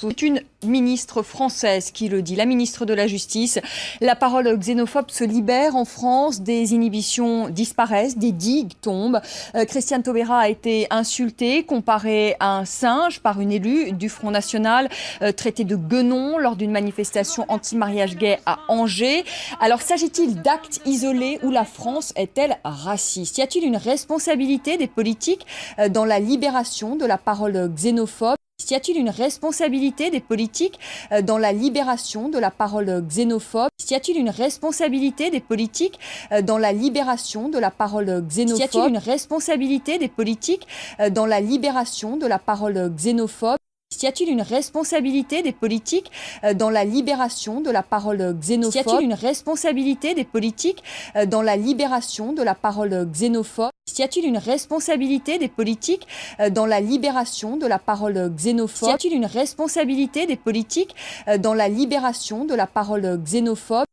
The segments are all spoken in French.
C'est une ministre française qui le dit, la ministre de la Justice. La parole xénophobe se libère en France, des inhibitions disparaissent, des digues tombent. Christiane Taubira a été insultée, comparée à un singe par une élue du Front National, traitée de guenon lors d'une manifestation anti-mariage gay à Angers. Alors s'agit-il d'actes isolés ou la France est-elle raciste? Y a-t-il une responsabilité des politiques dans la libération de la parole xénophobe? Y a-t-il une responsabilité des politiques dans la libération de la parole xénophobe? Y a-t-il une responsabilité des politiques dans la libération de la parole xénophobe? Y a-t-il une responsabilité des politiques dans la libération de la parole xénophobe? Y a-t-il une responsabilité des politiques dans la libération de la parole xénophobe? Y a-t-il une responsabilité des politiques dans la libération de la parole xénophobe? Y a-t-il une responsabilité des politiques dans la libération de la parole xénophobe? Y a-t-il une responsabilité des politiques dans la libération de la parole xénophobe?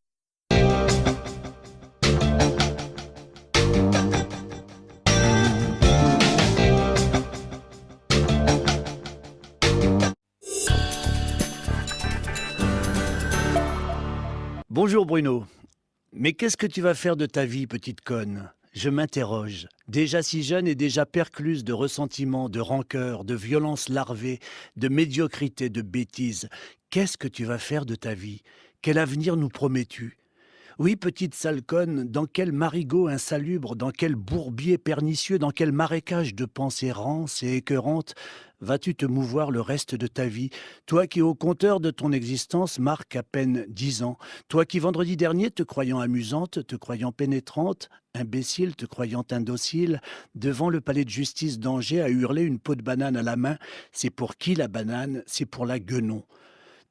Bonjour Bruno. Mais qu'est-ce que tu vas faire de ta vie, petite conne? Je m'interroge. Déjà si jeune et déjà percluse de ressentiment, de rancœur, de violence larvée, de médiocrité, de bêtises. Qu'est-ce que tu vas faire de ta vie? Quel avenir nous promets-tu? Oui, petite sale conne, dans quel marigot insalubre, dans quel bourbier pernicieux, dans quel marécage de pensées rances et écœurantes vas-tu te mouvoir le reste de ta vie, toi qui au compteur de ton existence marque à peine 10 ans, toi qui vendredi dernier, te croyant amusante, te croyant pénétrante, imbécile, te croyant indocile, devant le palais de justice d'Angers a hurlé une peau de banane à la main, c'est pour qui la banane? C'est pour la guenon.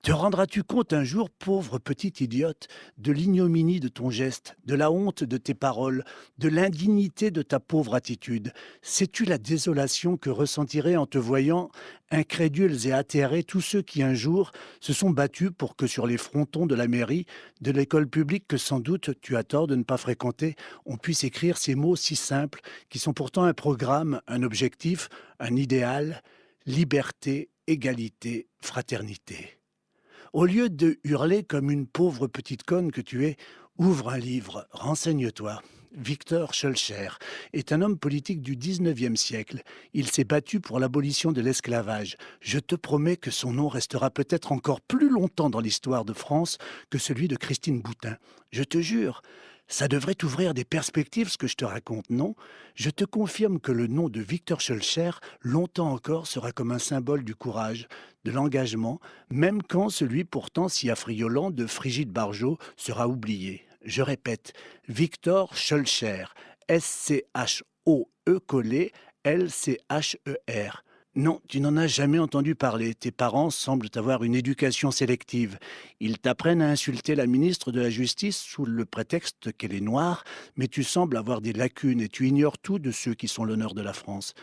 Te rendras-tu compte un jour, pauvre petite idiote, de l'ignominie de ton geste, de la honte de tes paroles, de l'indignité de ta pauvre attitude? Sais-tu la désolation que ressentiraient en te voyant, incrédules et atterrés, tous ceux qui un jour se sont battus pour que sur les frontons de la mairie, de l'école publique que sans doute tu as tort de ne pas fréquenter, on puisse écrire ces mots si simples, qui sont pourtant un programme, un objectif, un idéal: liberté, égalité, fraternité. Au lieu de hurler comme une pauvre petite conne que tu es, ouvre un livre, renseigne-toi. Victor Schœlcher est un homme politique du 19e siècle. Il s'est battu pour l'abolition de l'esclavage. Je te promets que son nom restera peut-être encore plus longtemps dans l'histoire de France que celui de Christine Boutin. Je te jure. Ça devrait t'ouvrir des perspectives, ce que je te raconte, non? Je te confirme que le nom de Victor Schœlcher, longtemps encore, sera comme un symbole du courage, de l'engagement, même quand celui pourtant si affriolant de Frigide Barjot sera oublié. Je répète, Victor Schœlcher, S-C-H-O-E collé, L-C-H-E-R. Non, tu n'en as jamais entendu parler. Tes parents semblent avoir une éducation sélective. Ils t'apprennent à insulter la ministre de la Justice sous le prétexte qu'elle est noire, mais tu sembles avoir des lacunes et tu ignores tout de ceux qui sont l'honneur de la France.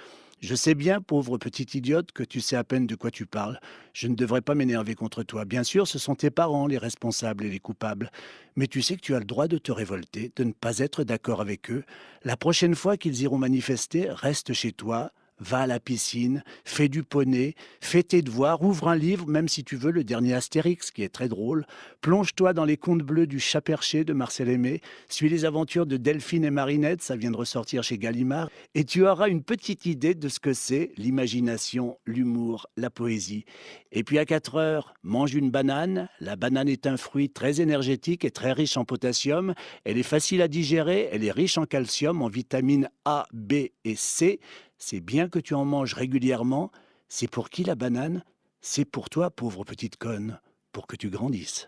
Je sais bien, pauvre petite idiote, que tu sais à peine de quoi tu parles. Je ne devrais pas m'énerver contre toi. Bien sûr, ce sont tes parents les responsables et les coupables. Mais tu sais que tu as le droit de te révolter, de ne pas être d'accord avec eux. La prochaine fois qu'ils iront manifester, reste chez toi. Va à la piscine, fais du poney, fais tes devoirs, ouvre un livre, même si tu veux le dernier Astérix, qui est très drôle. Plonge-toi dans les contes bleus du Chat perché de Marcel Aimé, suis les aventures de Delphine et Marinette, ça vient de ressortir chez Gallimard, et tu auras une petite idée de ce que c'est l'imagination, l'humour, la poésie. Et puis à 4 heures, mange une banane. La banane est un fruit très énergétique et très riche en potassium. Elle est facile à digérer, elle est riche en calcium, en vitamines A, B et C. C'est bien que tu en manges régulièrement. C'est pour qui la banane? C'est pour toi, pauvre petite conne, pour que tu grandisses.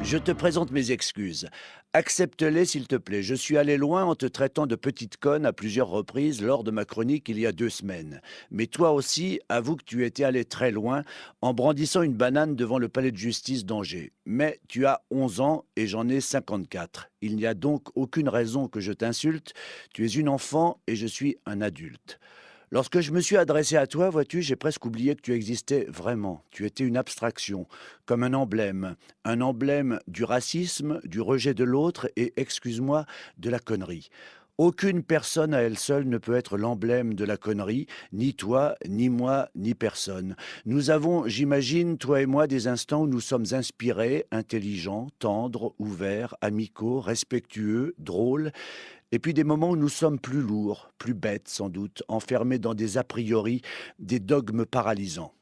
Je te présente mes excuses. Accepte-les, s'il te plaît. Je suis allé loin en te traitant de petite conne à plusieurs reprises lors de ma chronique il y a 2 semaines. Mais toi aussi, avoue que tu étais allé très loin en brandissant une banane devant le palais de justice d'Angers. Mais tu as 11 ans et j'en ai 54. Il n'y a donc aucune raison que je t'insulte. Tu es une enfant et je suis un adulte. Lorsque je me suis adressé à toi, vois-tu, j'ai presque oublié que tu existais vraiment. Tu étais une abstraction, comme un emblème du racisme, du rejet de l'autre et, excuse-moi, de la connerie. Aucune personne à elle seule ne peut être l'emblème de la connerie, ni toi, ni moi, ni personne. Nous avons, j'imagine, toi et moi, des instants où nous sommes inspirés, intelligents, tendres, ouverts, amicaux, respectueux, drôles, et puis des moments où nous sommes plus lourds, plus bêtes sans doute, enfermés dans des a priori, des dogmes paralysants.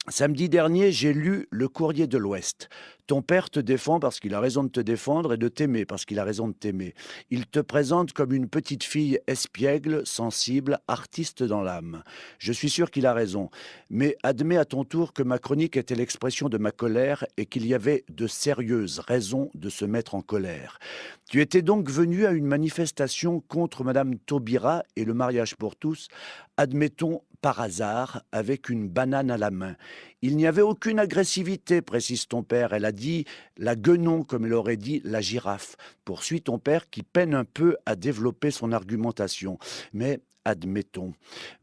Samedi dernier, j'ai lu Le Courrier de l'Ouest. Ton père te défend parce qu'il a raison de te défendre et de t'aimer parce qu'il a raison de t'aimer. Il te présente comme une petite fille espiègle, sensible, artiste dans l'âme. Je suis sûr qu'il a raison, mais admets à ton tour que ma chronique était l'expression de ma colère et qu'il y avait de sérieuses raisons de se mettre en colère. Tu étais donc venu à une manifestation contre Madame Taubira et le mariage pour tous, admettons par hasard, avec une banane à la main. Il n'y avait aucune agressivité, précise ton père. Elle a dit la guenon, comme elle aurait dit la girafe. Poursuit ton père qui peine un peu à développer son argumentation. Mais admettons.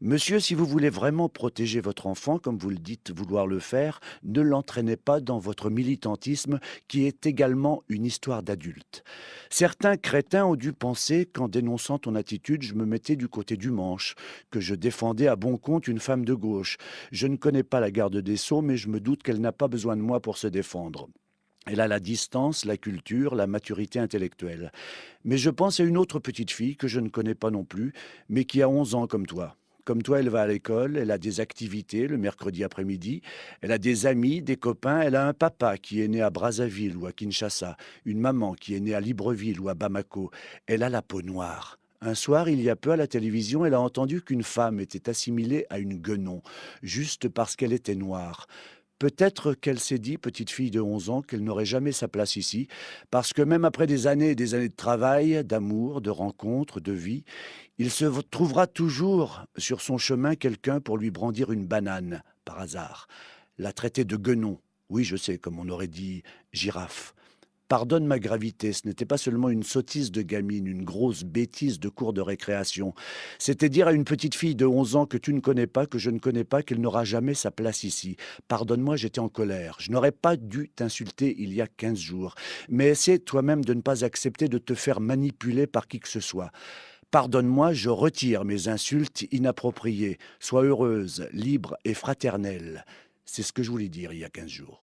Monsieur, si vous voulez vraiment protéger votre enfant, comme vous le dites vouloir le faire, ne l'entraînez pas dans votre militantisme qui est également une histoire d'adulte. Certains crétins ont dû penser qu'en dénonçant ton attitude, je me mettais du côté du manche, que je défendais à bon compte une femme de gauche. Je ne connais pas la garde des Sceaux, mais je me doute qu'elle n'a pas besoin de moi pour se défendre. Elle a la distance, la culture, la maturité intellectuelle. Mais je pense à une autre petite fille que je ne connais pas non plus, mais qui a 11 ans comme toi. Comme toi, elle va à l'école, elle a des activités le mercredi après-midi, elle a des amis, des copains, elle a un papa qui est né à Brazzaville ou à Kinshasa, une maman qui est née à Libreville ou à Bamako. Elle a la peau noire. Un soir, il y a peu à la télévision, elle a entendu qu'une femme était assimilée à une guenon, juste parce qu'elle était noire. Peut-être qu'elle s'est dit, petite fille de 11 ans, qu'elle n'aurait jamais sa place ici, parce que même après des années et des années de travail, d'amour, de rencontres, de vie, il se trouvera toujours sur son chemin quelqu'un pour lui brandir une banane, par hasard. La traiter de guenon, oui je sais, comme on aurait dit girafe. Pardonne ma gravité, ce n'était pas seulement une sottise de gamine, une grosse bêtise de cours de récréation. C'était dire à une petite fille de 11 ans que tu ne connais pas, que je ne connais pas, qu'elle n'aura jamais sa place ici. Pardonne-moi, j'étais en colère. Je n'aurais pas dû t'insulter il y a 15 jours. Mais essaie toi-même de ne pas accepter de te faire manipuler par qui que ce soit. Pardonne-moi, je retire mes insultes inappropriées. Sois heureuse, libre et fraternelle. C'est ce que je voulais dire il y a 15 jours.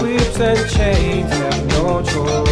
Whips and chains have no choice.